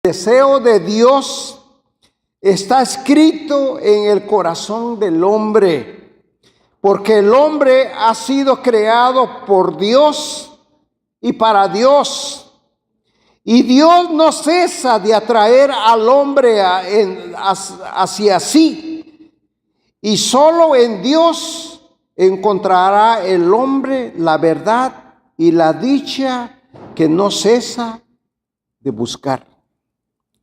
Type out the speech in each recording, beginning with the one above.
deseo de Dios está escrito en el corazón del hombre, porque el hombre ha sido creado por Dios y para Dios. Y Dios no cesa de atraer al hombre hacia sí. Y solo en Dios encontrará el hombre la verdad y la dicha que no cesa de buscar.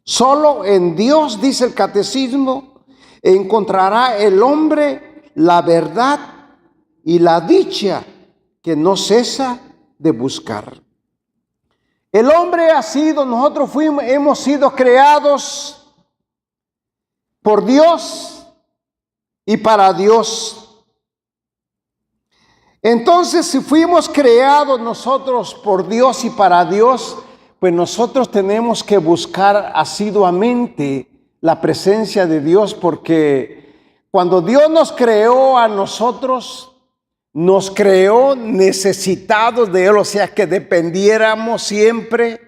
Solo en Dios, dice el catecismo, encontrará el hombre la verdad y la dicha que no cesa de buscar. El hombre hemos sido creados por Dios y para Dios. Entonces, si fuimos creados nosotros por Dios y para Dios, pues nosotros tenemos que buscar asiduamente la presencia de Dios, porque cuando Dios nos creó a nosotros, nos creó necesitados de Él, o sea que dependiéramos siempre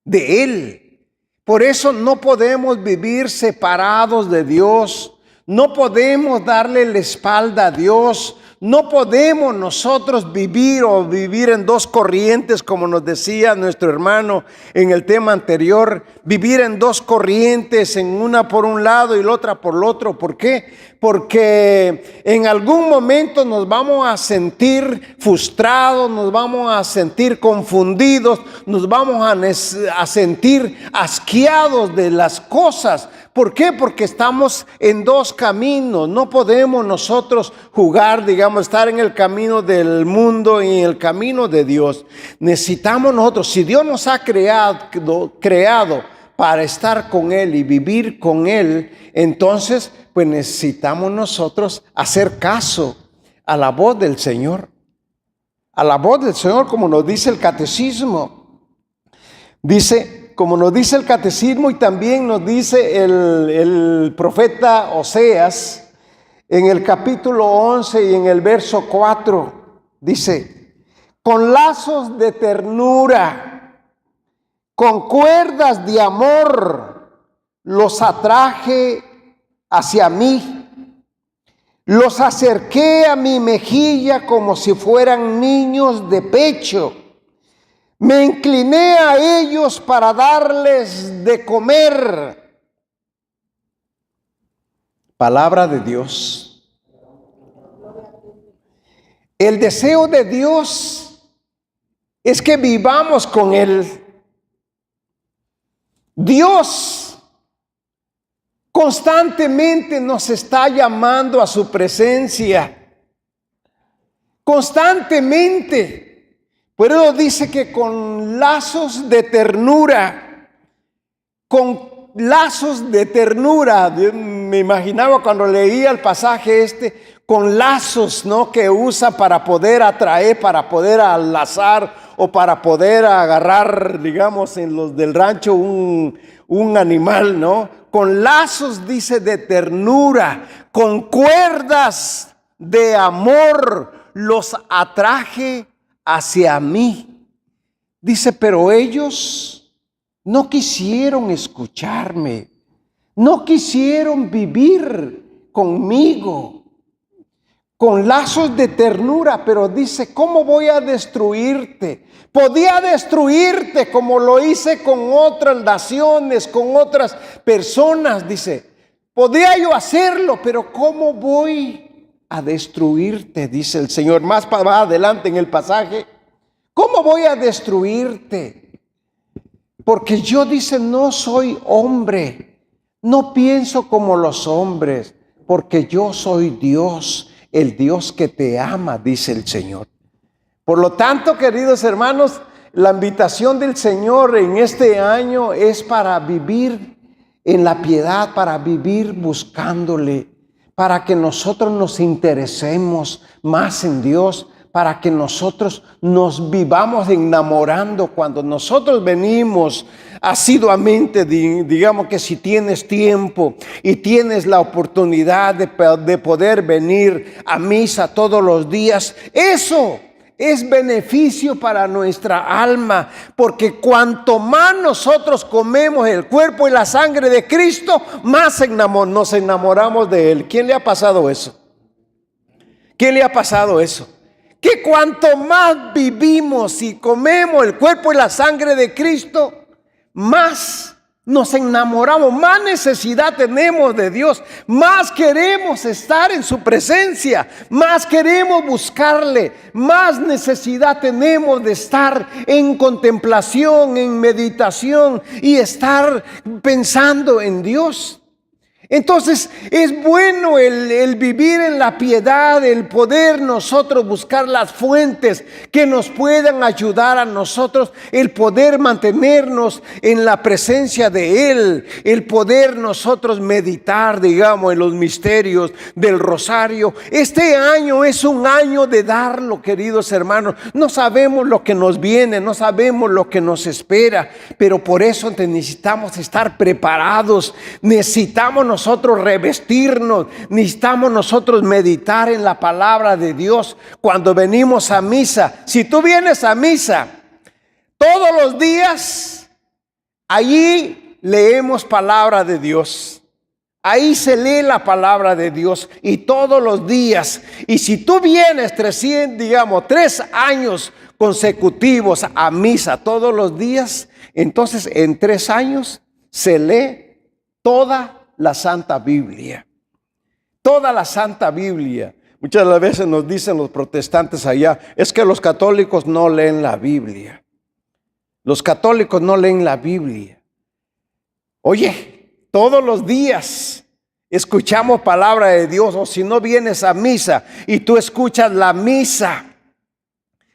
de Él. Por eso no podemos vivir separados de Dios, no podemos darle la espalda a Dios. No podemos nosotros vivir en dos corrientes, como nos decía nuestro hermano en el tema anterior, vivir en dos corrientes, en una por un lado y la otra por el otro. ¿Por qué? Porque en algún momento nos vamos a sentir frustrados, nos vamos a sentir confundidos, nos vamos a sentir asqueados de las cosas. ¿Por qué? Porque estamos en dos caminos. No podemos nosotros jugar, estar en el camino del mundo y en el camino de Dios. Necesitamos nosotros, si Dios nos ha creado para estar con Él y vivir con Él, entonces pues necesitamos nosotros hacer caso a la voz del Señor. A la voz del Señor, como nos dice el catecismo. Como nos dice el catecismo y también nos dice el profeta Oseas en el capítulo 11 y en el verso 4, dice: con lazos de ternura, con cuerdas de amor, los atraje hacia mí, los acerqué a mi mejilla como si fueran niños de pecho. Me incliné a ellos para darles de comer. Palabra de Dios. El deseo de Dios es que vivamos con Él. Dios constantemente nos está llamando a su presencia. Constantemente. Por eso dice que con lazos de ternura, yo me imaginaba cuando leía el pasaje con lazos, ¿no? Que usa para poder atraer, para poder alazar o para poder agarrar, en los del rancho un animal, ¿no? Con lazos, dice, de ternura, con cuerdas de amor, los atraje hacia mí. Dice, pero ellos no quisieron escucharme, no quisieron vivir conmigo, con lazos de ternura. Pero dice, ¿cómo voy a destruirte? Podía destruirte como lo hice con otras naciones, con otras personas, dice. Podría yo hacerlo, pero ¿cómo voy a destruirte? Dice el Señor más para adelante en el pasaje. ¿Cómo voy a destruirte? Porque yo, dice, no soy hombre, no pienso como los hombres, porque yo soy Dios, el Dios que te ama, dice el Señor. Por lo tanto, queridos hermanos, la invitación del Señor en este año es para vivir en la piedad, para vivir buscándole, para que nosotros nos interesemos más en Dios, para que nosotros nos vivamos enamorando. Cuando nosotros venimos asiduamente, digamos que si tienes tiempo y tienes la oportunidad de poder venir a misa todos los días, eso es beneficio para nuestra alma, porque cuanto más nosotros comemos el cuerpo y la sangre de Cristo, más nos enamoramos de Él. ¿Quién le ha pasado eso? ¿Quién le ha pasado eso? Que cuanto más vivimos y comemos el cuerpo y la sangre de Cristo, más nos enamoramos, más necesidad tenemos de Dios, más queremos estar en su presencia, más queremos buscarle, más necesidad tenemos de estar en contemplación, en meditación y estar pensando en Dios. Entonces es bueno el vivir en la piedad, el poder nosotros buscar las fuentes que nos puedan ayudar a nosotros, el poder mantenernos en la presencia de Él, el poder nosotros meditar, digamos, en los misterios del rosario. Este año es un año de darlo, queridos hermanos. No sabemos lo que nos viene, no sabemos lo que nos espera, pero por eso necesitamos estar preparados, necesitamos nosotros revestirnos, necesitamos nosotros meditar en la palabra de Dios cuando venimos a misa. Si tú vienes a misa todos los días, allí leemos palabra de Dios. Ahí se lee la palabra de Dios y todos los días. Y si tú vienes 3 años consecutivos a misa todos los días, entonces en 3 años se lee toda la Santa Biblia. Toda la Santa Biblia. Muchas veces nos dicen los protestantes allá, es que los católicos no leen la Biblia. Los católicos no leen la Biblia. Oye, todos los días escuchamos palabra de Dios, o si no vienes a misa y tú escuchas la misa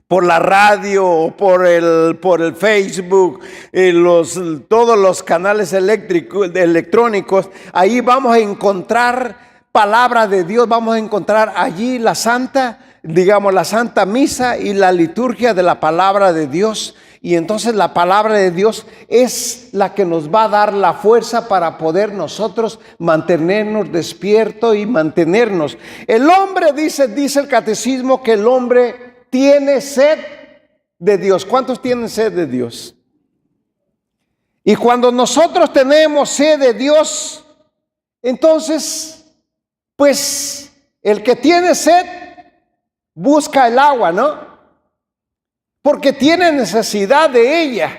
por la radio o por el Facebook, todos los canales electrónicos, ahí vamos a encontrar palabra de Dios, vamos a encontrar allí la Santa Misa y la liturgia de la palabra de Dios. Y entonces la palabra de Dios es la que nos va a dar la fuerza para poder nosotros mantenernos despiertos y mantenernos. El hombre, dice el catecismo, que el hombre tiene sed de Dios. ¿Cuántos tienen sed de Dios? Y cuando nosotros tenemos sed de Dios, entonces, pues, el que tiene sed busca el agua, ¿no? Porque tiene necesidad de ella.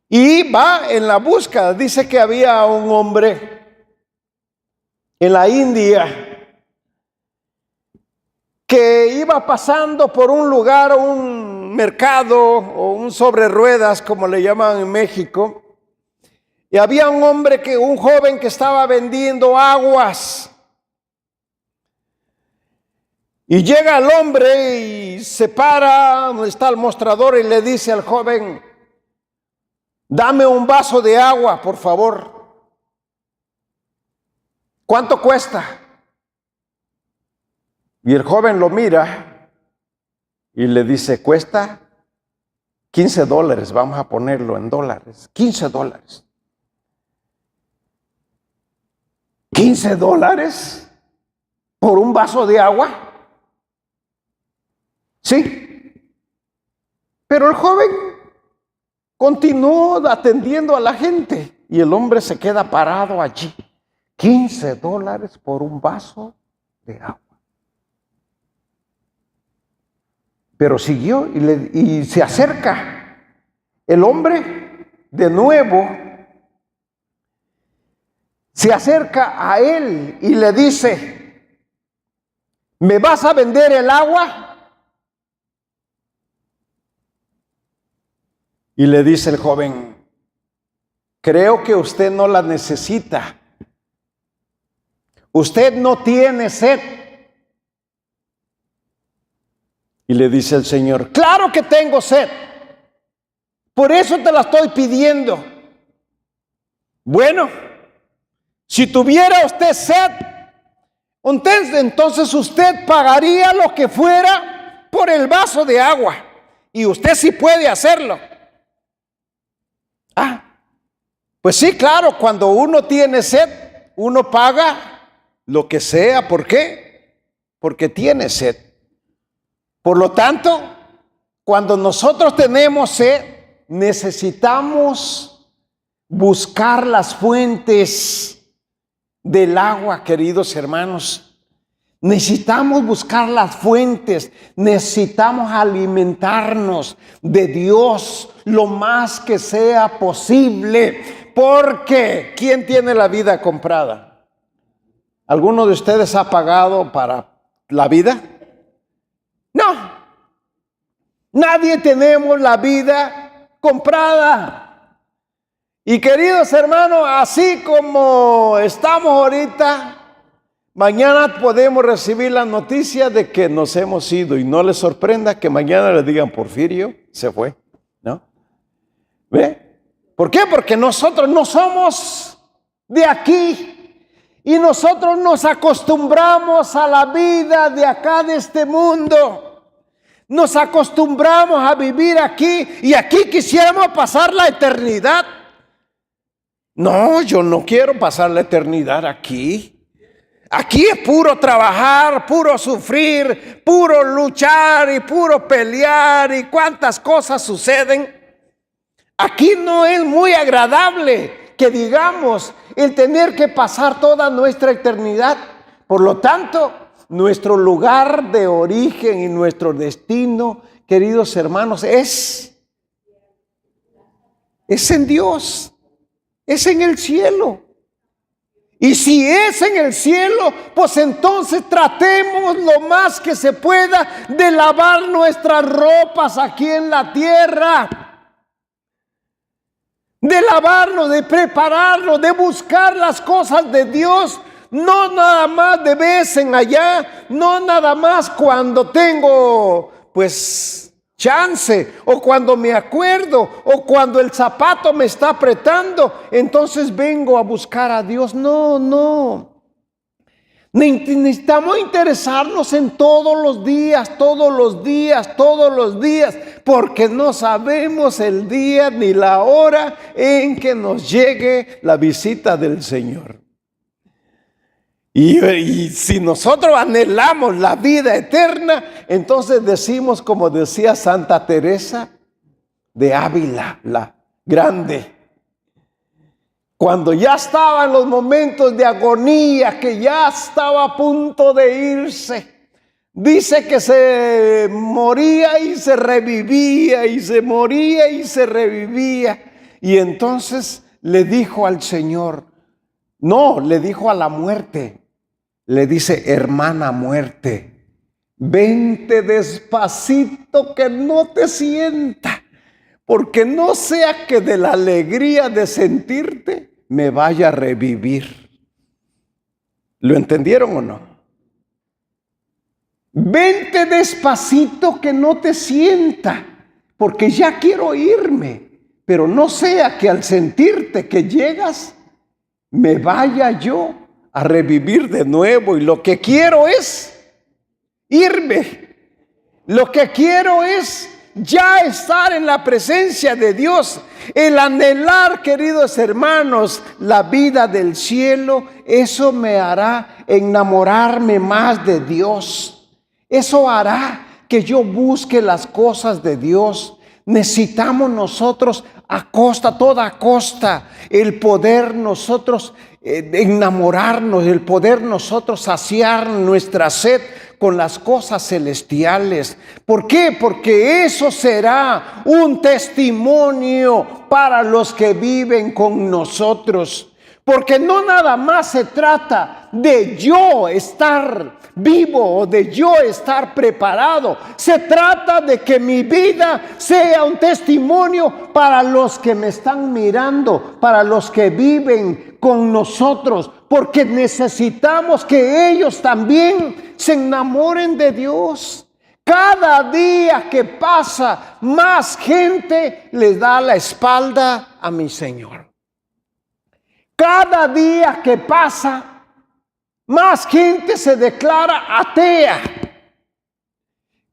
Y va en la búsqueda. Dice que había un hombre en la India que iba pasando por un lugar, un mercado o un sobre ruedas, como le llaman en México, y había un joven que estaba vendiendo aguas. Y llega el hombre y se para donde está el mostrador y le dice al joven: dame un vaso de agua, por favor. ¿Cuánto cuesta? Y el joven lo mira y le dice: cuesta $15, vamos a ponerlo en dólares, $15. ¿$15 por un vaso de agua? Sí. Pero el joven continuó atendiendo a la gente y el hombre se queda parado allí. $15 por un vaso de agua. Pero siguió y se acerca. El hombre de nuevo se acerca a él y le dice: ¿me vas a vender el agua? Y le dice el joven: creo que usted no la necesita. Usted no tiene sed. Y le dice el Señor: claro que tengo sed. Por eso te la estoy pidiendo. Bueno, si tuviera usted sed, entonces usted pagaría lo que fuera por el vaso de agua. Y usted sí puede hacerlo. Pues sí, claro, cuando uno tiene sed, uno paga lo que sea. ¿Por qué? Porque tiene sed. Por lo tanto, cuando nosotros tenemos sed, necesitamos buscar las fuentes del agua, queridos hermanos. Necesitamos buscar las fuentes, necesitamos alimentarnos de Dios lo más que sea posible, porque ¿quién tiene la vida comprada? ¿Alguno de ustedes ha pagado para la vida? No, nadie tenemos la vida comprada. Y queridos hermanos, así como estamos ahorita, mañana podemos recibir la noticia de que nos hemos ido, y no les sorprenda que mañana le digan: Porfirio se fue, ¿no? ¿Ve? ¿Por qué? Porque nosotros no somos de aquí y nosotros nos acostumbramos a la vida de acá, de este mundo. Nos acostumbramos a vivir aquí y aquí quisiéramos pasar la eternidad. No, yo no quiero pasar la eternidad aquí. Aquí es puro trabajar, puro sufrir, puro luchar y puro pelear y cuántas cosas suceden. Aquí no es muy agradable que digamos el tener que pasar toda nuestra eternidad. Por lo tanto, nuestro lugar de origen y nuestro destino, queridos hermanos, es en Dios, es en el cielo. Y si es en el cielo, pues entonces tratemos lo más que se pueda de lavar nuestras ropas aquí en la tierra. De lavarnos, de prepararnos, de buscar las cosas de Dios. No nada más de vez en allá, no nada más cuando tengo pues chance, o cuando me acuerdo, o cuando el zapato me está apretando, entonces vengo a buscar a Dios. No. Necesitamos interesarnos en todos los días, porque no sabemos el día ni la hora en que nos llegue la visita del Señor. Y si nosotros anhelamos la vida eterna, entonces decimos, como decía Santa Teresa de Ávila, la grande, cuando ya estaba en los momentos de agonía, que ya estaba a punto de irse, dice que se moría y se revivía, y se moría y se revivía. Y entonces le dijo al Señor, no, le dijo a la muerte, le dice: hermana muerte, vente despacito que no te sienta, porque no sea que de la alegría de sentirte me vaya a revivir. ¿Lo entendieron o no? Vente despacito que no te sienta, porque ya quiero irme, pero no sea que al sentirte que llegas, me vaya yo a revivir de nuevo. Y lo que quiero es irme. Lo que quiero es ya estar en la presencia de Dios. El anhelar, queridos hermanos, la vida del cielo, eso me hará enamorarme más de Dios. Eso hará que yo busque las cosas de Dios. Necesitamos nosotros a toda costa, el poder nosotros enamorarnos, el poder nosotros saciar nuestra sed con las cosas celestiales. ¿Por qué? Porque eso será un testimonio para los que viven con nosotros. Porque no nada más se trata de yo estar vivo o de yo estar preparado. Se trata de que mi vida sea un testimonio para los que me están mirando, para los que viven con nosotros. Porque necesitamos que ellos también se enamoren de Dios. Cada día que pasa, más gente les da la espalda a mi Señor. Cada día que pasa, más gente se declara atea.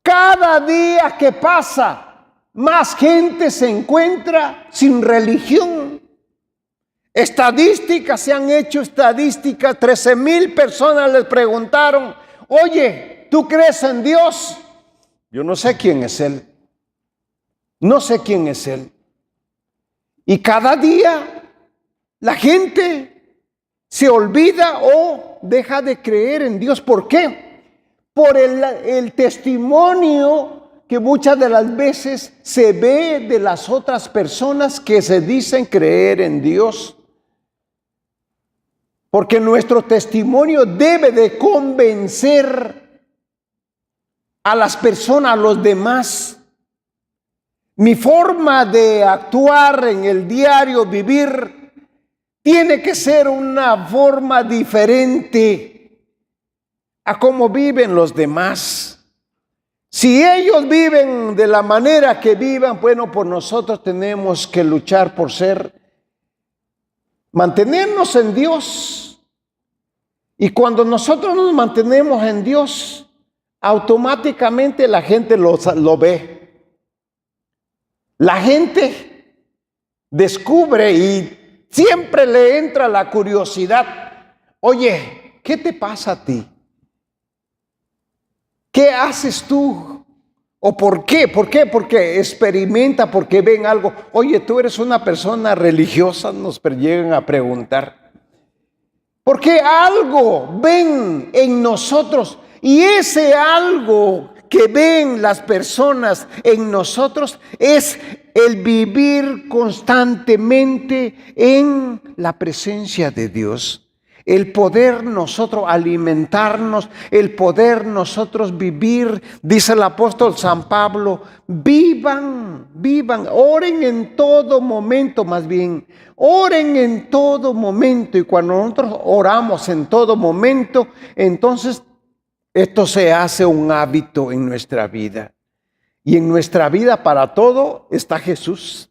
Cada día que pasa, más gente se encuentra sin religión. Estadísticas, se han hecho estadísticas, 13,000 personas les preguntaron: oye, ¿tú crees en Dios? Yo no sé quién es Él. No sé quién es Él. Y cada día la gente se olvida o deja de creer en Dios. ¿Por qué? Por el testimonio que muchas de las veces se ve de las otras personas que se dicen creer en Dios. Porque nuestro testimonio debe de convencer a las personas, a los demás. Mi forma de actuar en el diario vivir tiene que ser una forma diferente a cómo viven los demás. Si ellos viven de la manera que vivan, bueno, pues nosotros tenemos que luchar por mantenernos en Dios. Y cuando nosotros nos mantenemos en Dios, automáticamente la gente lo ve. La gente descubre y siempre le entra la curiosidad. Oye, ¿qué te pasa a ti? ¿Qué haces tú? ¿O por qué? ¿Por qué? Porque experimenta, porque ven algo. Oye, tú eres una persona religiosa, nos llegan a preguntar. Porque algo ven en nosotros y ese algo que ven las personas en nosotros es el vivir constantemente en la presencia de Dios. El poder nosotros alimentarnos, el poder nosotros vivir, dice el apóstol San Pablo, vivan, oren en todo momento, más bien, oren en todo momento. Y cuando nosotros oramos en todo momento, entonces esto se hace un hábito en nuestra vida. Y en nuestra vida para todo está Jesús,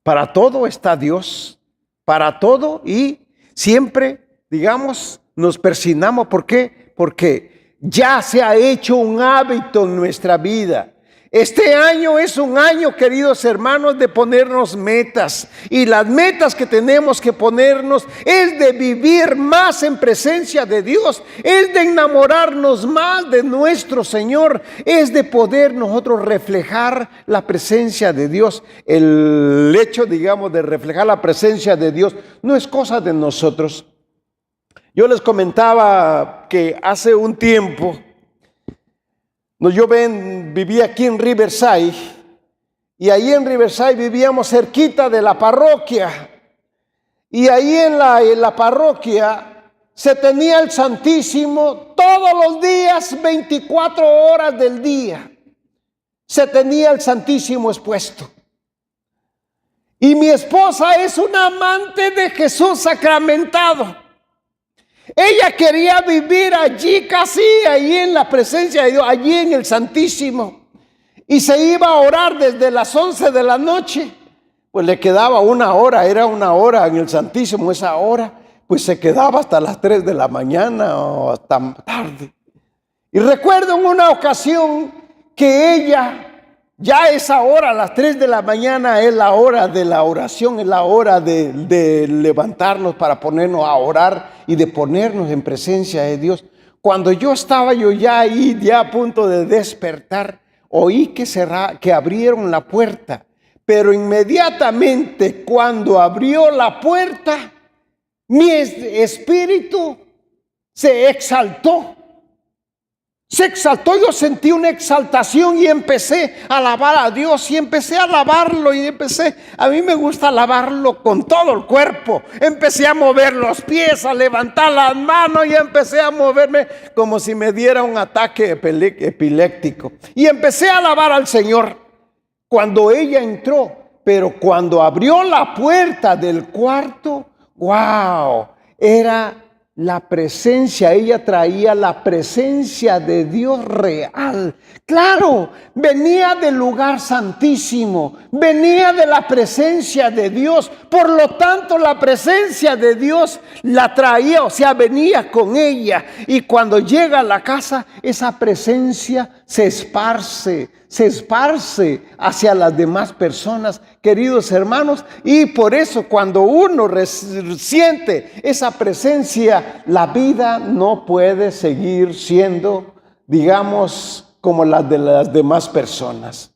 para todo está Dios, para todo y siempre, digamos, nos persignamos. ¿Por qué? Porque ya se ha hecho un hábito en nuestra vida. Este año es un año, queridos hermanos, de ponernos metas. Y las metas que tenemos que ponernos es de vivir más en presencia de Dios. Es de enamorarnos más de nuestro Señor. Es de poder nosotros reflejar la presencia de Dios. El hecho, digamos, de reflejar la presencia de Dios no es cosa de nosotros. Yo les comentaba que hace un tiempo, vivía aquí en Riverside, y ahí en Riverside vivíamos cerquita de la parroquia, y ahí en la parroquia se tenía el Santísimo todos los días, 24 horas del día, se tenía el Santísimo expuesto. Y mi esposa es una amante de Jesús sacramentado. Ella quería vivir allí, casi allí en la presencia de Dios, allí en el Santísimo. Y se iba a orar desde las 11 de la noche. Pues le quedaba una hora, era una hora en el Santísimo. Esa hora, pues se quedaba hasta las 3 de la mañana o hasta tarde. Y recuerdo en una ocasión que ella, ya esa hora, a las 3 de la mañana, es la hora de la oración, es la hora de levantarnos para ponernos a orar y de ponernos en presencia de Dios. Cuando yo estaba ya ahí, ya a punto de despertar, oí que abrieron la puerta. Pero inmediatamente cuando abrió la puerta, mi espíritu se exaltó. Se exaltó, yo sentí una exaltación y empecé a alabar a Dios y empecé a alabarlo a mí me gusta alabarlo con todo el cuerpo. Empecé a mover los pies, a levantar las manos y empecé a moverme como si me diera un ataque epiléptico. Y empecé a alabar al Señor cuando ella entró, pero cuando abrió la puerta del cuarto, ¡wow! Era la presencia, ella traía la presencia de Dios real. Claro, venía del lugar santísimo, venía de la presencia de Dios. Por lo tanto, la presencia de Dios la traía, o sea, venía con ella. Y cuando llega a la casa, esa presencia se esparce hacia las demás personas, queridos hermanos. Y por eso cuando uno siente esa presencia, la vida no puede seguir siendo, digamos, como las de las demás personas.